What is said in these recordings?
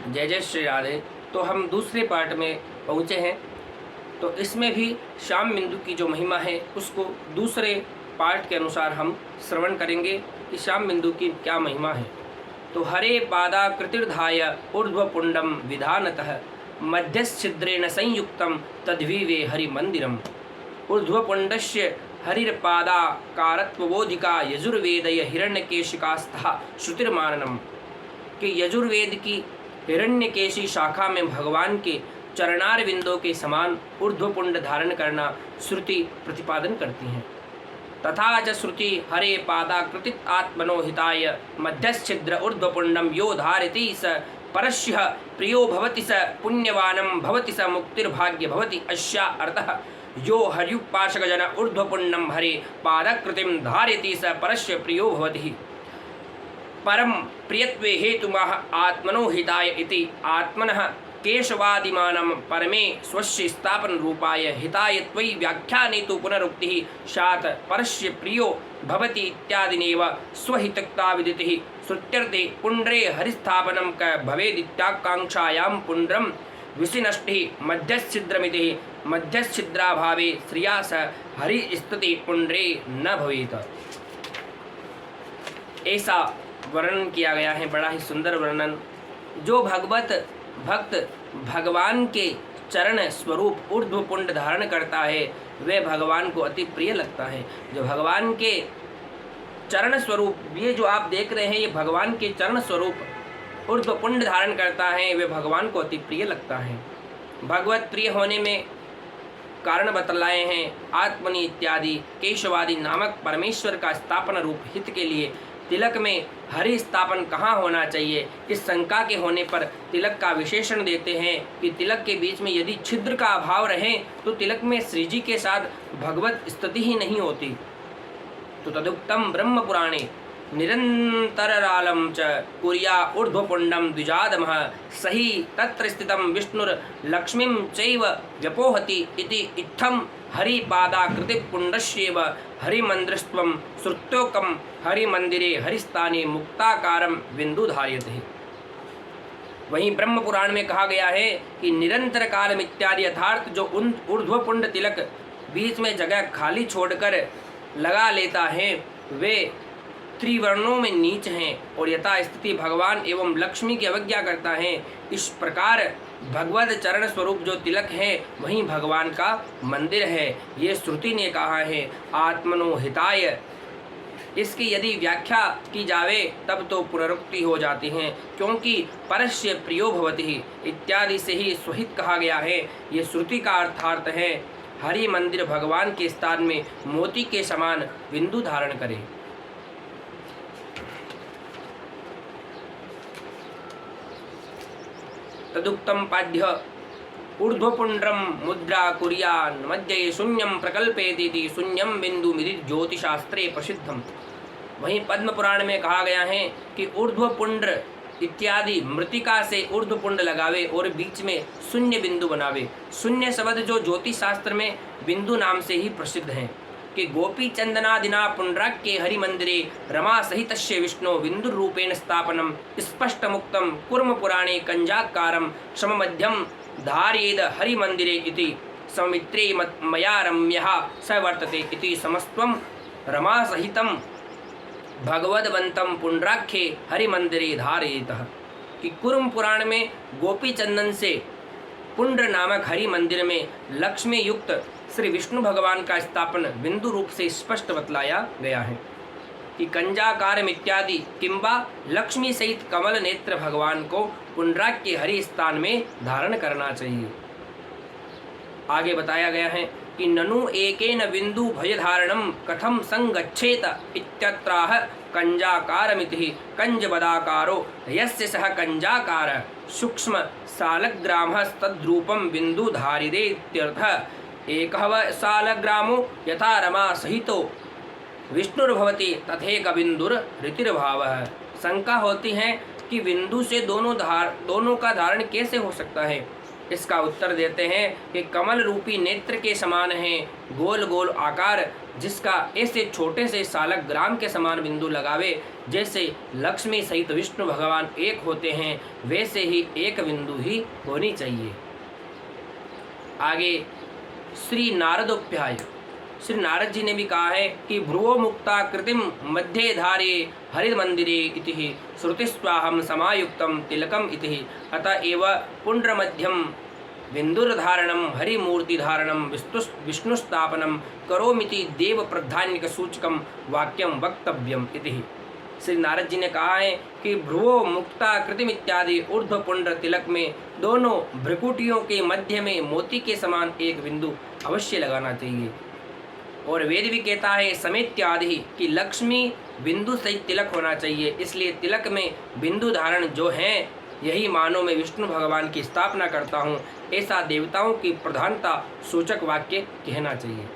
जय जय श्री राधे। तो हम दूसरे पार्ट में पहुँचे हैं। तो इसमें भी श्याम बिंदु की जो महिमा है उसको दूसरे पार्ट के अनुसार हम श्रवण करेंगे कि श्याम बिंदु की क्या महिमा है। तो हरे पादाकृतिर्धाय ऊर्ध्वपुंडम विधानतः मध्यच्छिद्रेण संयुक्तम तद्विवे हरिमंदिरम। ऊर्ध्वपुंडस्य हरिर्पादाकारत्वबोधिका यजुर्वेदय हिरण्यकेशिकास्था श्रुतिर्माननम। कि यजुर्वेद की हिरण्यकेशी शाखा में भगवान के चरणार बिंदों के समान ऊर्ध्वपुंड धारण करना श्रुति प्रतिपादन करती हैं। तथा च श्रुति हरे पादाकृतित आत्मनो हिताय मध्यच्छिद्र ऊर्ध्वपुंडम यो धारयति स परस्य प्रियो भवति स पुण्यवानं भवति स मुक्तिर्भाग्य भवति अस्या अर्थः यो हर्युपासकजन ऊर्ध्वपुंडम हरे पादकृतिम धारयति स परस्य प्रियो भवति। परम प्रियत्वे हेतुमः आत्मनो हिताय इति आत्मनः केशवादिमानं परमे स्वस्य स्थापन रूपाय हितायत्वयि व्याख्याने तु पुनरुक्तिः स्यात् परस्य प्रियो भवति इत्यादिनेव स्वहितक्ता विदितिः। श्रुत्यर्थे पुण्ड्रे हरिस्थापनं क भवेदित्याकाङ्क्षायां पुण्ड्रं विशिनष्टिः मध्यच्छिद्रमिति मध्यच्छिद्राभावे श्रिया स हरिस्तुति पुण्ड्रे न भवेत्। ऐसा वर्णन किया गया है, बड़ा ही सुंदर वर्णन। जो भक्त भगवान के चरण स्वरूप ऊर्ध्वपुंड धारण करता है वह भगवान को अति प्रिय लगता है। जो भगवान के चरण स्वरूप, ये जो आप देख रहे हैं ये भगवान के चरण स्वरूप ऊर्ध्वपुंड धारण करता है वह भगवान को अति प्रिय लगता है। भगवत प्रिय होने में कारण बतलाए हैं। आत्मनि इत्यादि केशवादि नामक परमेश्वर का स्थापन रूप हित के लिए तिलक में हरि स्थापन कहाँ होना चाहिए, इस शंका के होने पर तिलक का विशेषण देते हैं कि तिलक के बीच में यदि छिद्र का अभाव रहे तो तिलक में श्री जी के साथ भगवत स्तुति ही नहीं होती। तो तदुक्तम ब्रह्म पुराणे निरंतरालं च कुर्या ऊर्ध्वपुंडम द्विजादमः सही तत्र स्थितं विष्णुर्लक्ष्मीं चैव व्यपोहति इति इत्थं हरिपादाकृतिपुण्डस्यैव हरिमन्दिरस्त्वं श्रुत्योकं हरिमंदिरे हरिस्थाने मुक्ताकारं बिंदु धार्यते। वहीं ब्रह्म पुराण में कहा गया है कि निरंतर कालम इत्यादि यथार्थ जो ऊर्ध्वपुंड तिलक बीच में जगह खाली छोड़कर लगा लेता है वे त्रिवर्णों में नीच हैं और यथा स्थिति भगवान एवं लक्ष्मी की अवज्ञा करता है। इस प्रकार भगवत चरण स्वरूप जो तिलक है वहीं भगवान का मंदिर है, ये श्रुति ने कहा है। आत्मनो हिताय, इसकी यदि व्याख्या की जावे तब तो पुनरुक्ति हो जाती है, क्योंकि परस्य प्रियो भवति इत्यादि से ही स्वहित कहा गया है। ये श्रुति का अर्थार्थ है हरि मंदिर भगवान के स्थान में मोती के समान बिंदु धारण करे। तदुक्तम पाद्य ऊर्ध्वपुंड्रम मुद्रा कुर्यान मध्य शून्यम प्रकल्पेति शून्यम बिंदु मिति ज्योतिशास्त्रे प्रसिद्धम। वहीं पद्म पुराण में कहा गया है कि ऊर्ध्वपुंड इत्यादि मृतिका से ऊर्ध्वपुंड लगावे और बीच में शून्य बिंदु बनावे। शून्य शब्द जो ज्योतिष शास्त्र में बिंदु नाम से ही प्रसिद्ध है कि गोपी चंदनादिना पुंड्राक्ये हरि मंदिरे रमा सहितस्य विष्णु बिंदु रूपेण स्थापनम स्पष्ट मुक्तम कुर्म पुराणे कंजाकारम सममध्यम धारयेद हरि मंदिरे इति समित्रे मया रम्यः स वर्तते इति समस्त्वं रमा सहितम भगवदवंतम पुंड्राख्ये हरि मंदिरे धारयेतः। कि कुर्म पुराण में गोपी चंदन से पुंड्र नामक हरि मंदिर में लक्ष्मी युक्त श्री विष्णु भगवान का स्थापन बिंदु रूप से स्पष्ट बतलाया गया है कि कंजाकारम इत्यादि किंबा लक्ष्मी सहित कमल नेत्र भगवान को पुंड्राक के हरि स्थान में धारण करना चाहिए। आगे बताया गया है कि ननु एकेन बिंदु भयधारणम कथम संगच्छेत इत्यत्राह कंजाकारमिति कंजबदाकारो यस्य सह कंजाकार सूक्ष्म सालग्रामस्तद्रूपम बिंदु धारिदे इत्यर्थः। एकः सालग्रामो यथा रमा सहितो विष्णुर्भवति तथेक बिंदुर रीतिर्भावः। शंका होती है कि बिंदु से दोनों का धारण कैसे हो सकता है। इसका उत्तर देते हैं कि कमल रूपी नेत्र के समान है गोल गोल आकार, जिसका ऐसे छोटे से सालक ग्राम के समान बिंदु लगावे। जैसे लक्ष्मी सहित विष्णु भगवान एक होते हैं, वैसे ही एक बिंदु ही होनी चाहिए। आगे श्री नारदोप्याय, श्री नारद जी ने भी कहा है कि भ्रुवो मुक्ता कृतिम मध्य धारे हरित मंदिरे इति श्रुतिस्वाहम समायुक्तम तिलकम इति अतएव पुंड्र मध्यम बिंदुर्धारणम हरिमूर्तिधारणम विष्णुस्थापनम करोमिति देव प्रधान्यक सूचकम वाक्यम वक्तव्यम इति। श्री नारद जी ने कहा है कि भ्रुवो मुक्ता कृतिम इत्यादि ऊर्ध्व पुंड्र तिलक में दोनों भ्रुकुटियों के मध्य में मोती के समान एक बिंदु अवश्य लगाना चाहिए। और वेद भी कहता है समेत्यादि कि लक्ष्मी बिंदु सहित तिलक होना चाहिए, इसलिए तिलक में बिंदु धारण जो है यही मानो मैं विष्णु भगवान की स्थापना करता हूँ, ऐसा देवताओं की प्रधानता सूचक वाक्य कहना चाहिए।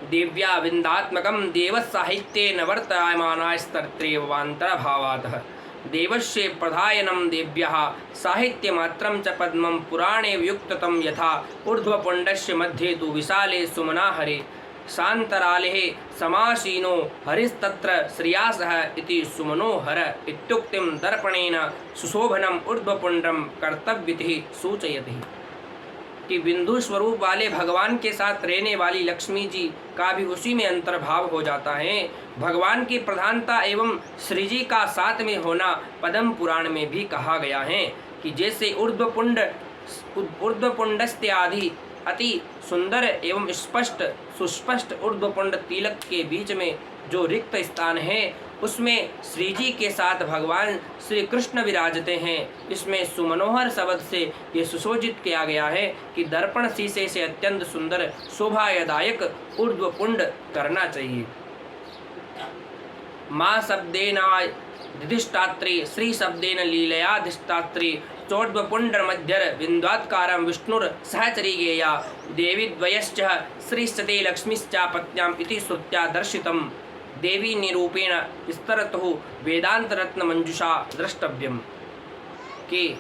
दिव्या विंदात्मकम देव साहित्ये नवर्तमानास्तत्रेवांतर भावातः देवस्य प्रधायनम देव्यः साहित्यमात्रं च पद्मं पुराणे वियुक्ततम यथा ऊर्ध्वपुण्डस्य मध्ये तु विशाले सुमना हरे शान्तरालेः समासीनो हरिस्तत्र श्रियासः इति सुमनो हर इत्युक्तिं दर्पणेन सुशोभनम ऊर्ध्वपुण्ड्रं कर्तव्यति सूचयति कि बिंदु स्वरूप वाले भगवान के साथ रहने वाली लक्ष्मी जी का भी उसी में अंतर्भाव हो जाता है। भगवान की प्रधानता एवं श्री जी का साथ में होना पद्म पुराण में भी कहा गया है कि जैसे ऊर्ध्वपुण्डस्त्यादि अति सुंदर एवं स्पष्ट सुस्पष्ट ऊर्ध्वपुण्ड तिलक के बीच में जो रिक्त स्थान है उसमें श्री जी के साथ भगवान श्री कृष्ण विराजते हैं। इसमें सुमनोहर शब्द से ये सुशोभित किया गया है कि दर्पण शीशे से अत्यंत सुंदर शोभायदायक ऊर्ध्वपुण्ड करना चाहिए। माँ शब्देनाधिष्ठात्री श्री शब्देन लीलयाधिष्ठात्री चोर्ध्वपुण्ड मध्यर बिंद्वात्कारं विष्णुर सहचरी गेया देवीद्वयश्च श्रीश्चते लक्ष्मीश्चापत्न्याम इति श्रुत्या दर्शितम् देवी निरूपेण स्तरतु वेदांत रत्न मंजुषा द्रष्टव्यम कि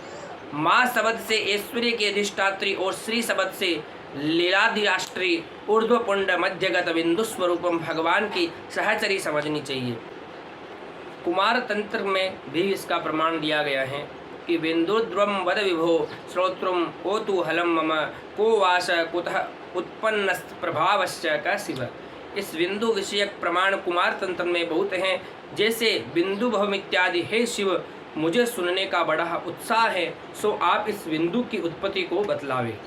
माँ शब्द से ऐश्वर्य के अधिष्ठात्री और श्री शब्द से लीलाधिराष्ट्री ऊर्ध्वपुण्ड मध्यगत बिंदु स्वरूपम भगवान की सहचरी समझनी चाहिए। कुमार तंत्र में भी इसका प्रमाण दिया गया है कि बिंदुद्वम वद विभो श्रोत्रम कोतूहलम मम को वास कुतः उत्पन्न प्रभावश्च का शिव। इस बिंदु विषयक प्रमाण कुमार तंत्र में बहुत हैं। जैसे बिंदु भवम इत्यादि, हे शिव मुझे सुनने का बड़ा उत्साह है, सो आप इस बिंदु की उत्पत्ति को बतलावे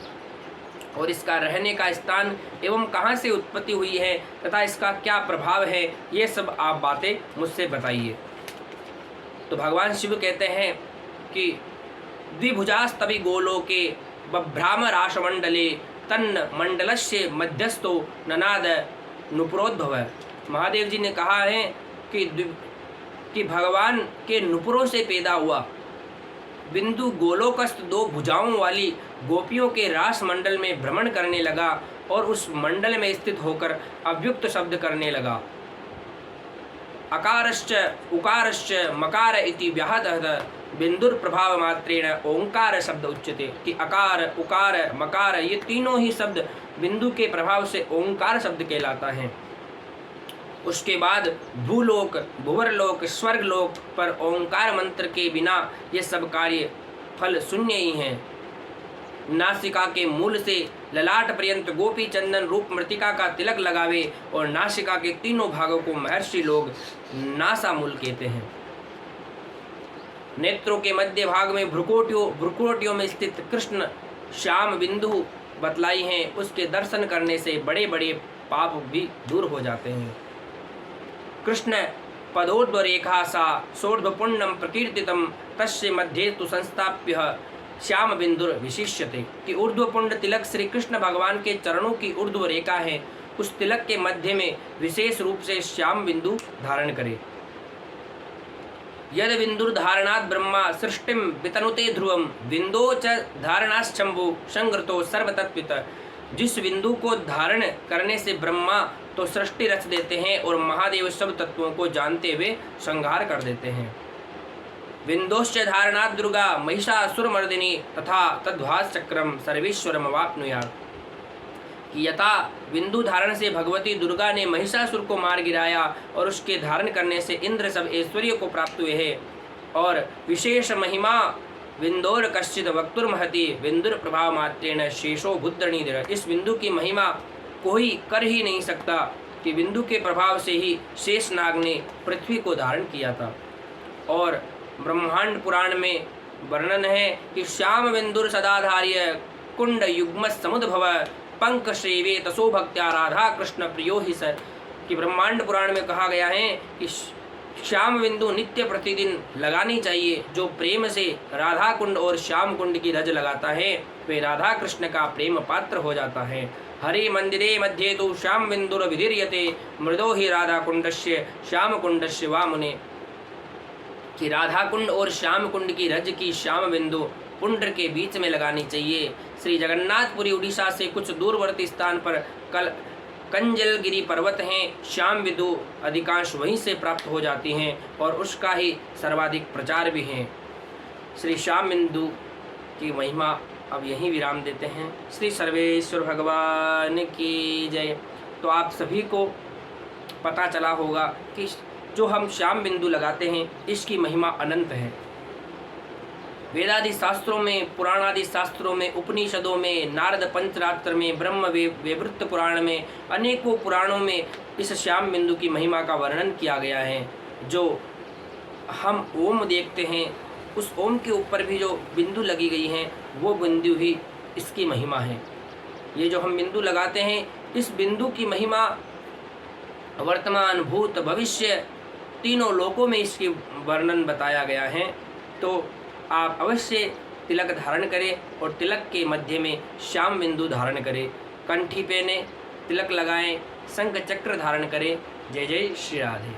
और इसका रहने का स्थान एवं कहाँ से उत्पत्ति हुई है तथा इसका क्या प्रभाव है, ये सब आप बातें मुझसे बताइए। तो भगवान शिव कहते हैं कि द्विभुजास्तवि गोलोके बभ्रामराशमंडले तन्न मंडलस्य मध्यस्थो ननाद नुपुरोद्भव। महादेव जी ने कहा है कि भगवान के नुपुरों से पैदा हुआ बिंदु गोलोकस्थ दो भुजाओं वाली गोपियों के रास मंडल में भ्रमण करने लगा और उस मंडल में स्थित होकर अव्युक्त शब्द करने लगा। अकारश्च उकारश्च मकार इति व्याहतः बिंदुर प्रभाव मात्रेण ओंकार शब्द उच्यते कि अकार उकार मकार ये तीनों ही शब्द बिंदु के प्रभाव से ओंकार शब्द कहलाता है। उसके बाद भूलोक भुवरलोक स्वर्गलोक पर ओंकार मंत्र के बिना ये सब कार्य फल शून्य ही हैं। नासिका के मूल से ललाट पर्यंत गोपी चंदन रूप मृतिका का तिलक लगावे और नासिका के तीनों भागों को महर्षि लोग नासामूल कहते हैं। नेत्रों के मध्य भाग में भ्रुकुटियों में स्थित कृष्ण श्याम बिंदु बतलाई हैं। उसके दर्शन करने से बड़े बड़े पाप भी दूर हो जाते हैं। कृष्ण पदोर्ध्वरेखा सा सोर्ध्वपुण्डम प्रकीर्तितम तस्य मध्ये तु संस्थाप्य श्याम बिंदुर विशिष्यते कि ऊर्ध्वपुण्ड तिलक श्री कृष्ण भगवान के चरणों की ऊर्ध्व रेखा है। उस तिलक के मध्य में विशेष रूप से श्याम बिंदु धारण करे। यद बिंदुर्धारणात् ब्रह्मा सृष्टिम वितनुते ध्रुवम बिंदो च धारणाश्चंभु संग्रतो सर्वतत्वित। जिस बिंदु को धारण करने से ब्रह्मा तो सृष्टि रच देते हैं और महादेव सब तत्वों को जानते हुए संहार कर देते हैं। विन्दोश्च धारणात् दुर्गा महिषासुरमर्दिनी तथा तद्भासचक्रम सर्वेश्वरमवाप्नुयात्। कि यथा बिंदु धारण से भगवती दुर्गा ने महिषासुर को मार गिराया और उसके धारण करने से इंद्र सब ऐश्वर्य को प्राप्त हुए हैं, और विशेष महिमा बिंदोर कश्चित वक्तुर्महति बिंदुर प्रभाव मात्रेण शेषो भूतरणीधर। इस बिंदु की महिमा कोई कर ही नहीं सकता कि बिंदु के प्रभाव से ही शेषनाग ने पृथ्वी को धारण किया था। और ब्रह्मांड पुराण में वर्णन है कि श्याम बिंदुर सदाधार्य कुंड युग्म समुद्भव पंक श्रेवे तसो भक्त्या राधा कृष्ण प्रियो ही सर। कि ब्रह्मांड पुराण में कहा गया है कि श्याम बिंदु नित्य प्रतिदिन लगानी चाहिए। जो प्रेम से राधा कुंड और श्याम कुंड की रज लगाता है वे राधा कृष्ण का प्रेम पात्र हो जाता है। हरि मंदिरे मध्ये तो श्याम बिंदुर विधीर्यते मृदो ही राधा कुंडस्य श्याम कुंडस्य वामुने। कि राधा कुंड और श्याम कुंड की रज की श्याम बिंदु पुंड्र के बीच में लगानी चाहिए। श्री जगन्नाथपुरी उड़ीसा से कुछ दूरवर्ती स्थान पर कंजलगिरी पर्वत हैं। श्याम बिंदु अधिकांश वहीं से प्राप्त हो जाती हैं और उसका ही सर्वाधिक प्रचार भी है। श्री श्याम बिंदु की महिमा अब यहीं विराम देते हैं। श्री सर्वेश्वर भगवान की जय। तो आप सभी को पता चला होगा कि जो हम श्याम बिंदु लगाते हैं इसकी महिमा अनंत है। वेदादि शास्त्रों में, पुराणादि शास्त्रों में, उपनिषदों में, नारद पंचरात्र में, ब्रह्म वैवृत्त पुराण में, अनेकों पुराणों में इस श्याम बिंदु की महिमा का वर्णन किया गया है। जो हम ओम देखते हैं उस ओम के ऊपर भी जो बिंदु लगी गई हैं वो बिंदु ही इसकी महिमा है। ये जो हम बिंदु लगाते हैं इस बिंदु की महिमा वर्तमान भूत भविष्य तीनों लोकों में इसकी वर्णन बताया गया है। तो आप अवश्य तिलक धारण करें और तिलक के मध्य में श्याम बिंदु धारण करें, कंठी पहने, तिलक लगाएं, शंख चक्र धारण करें। जय जय श्री राधे।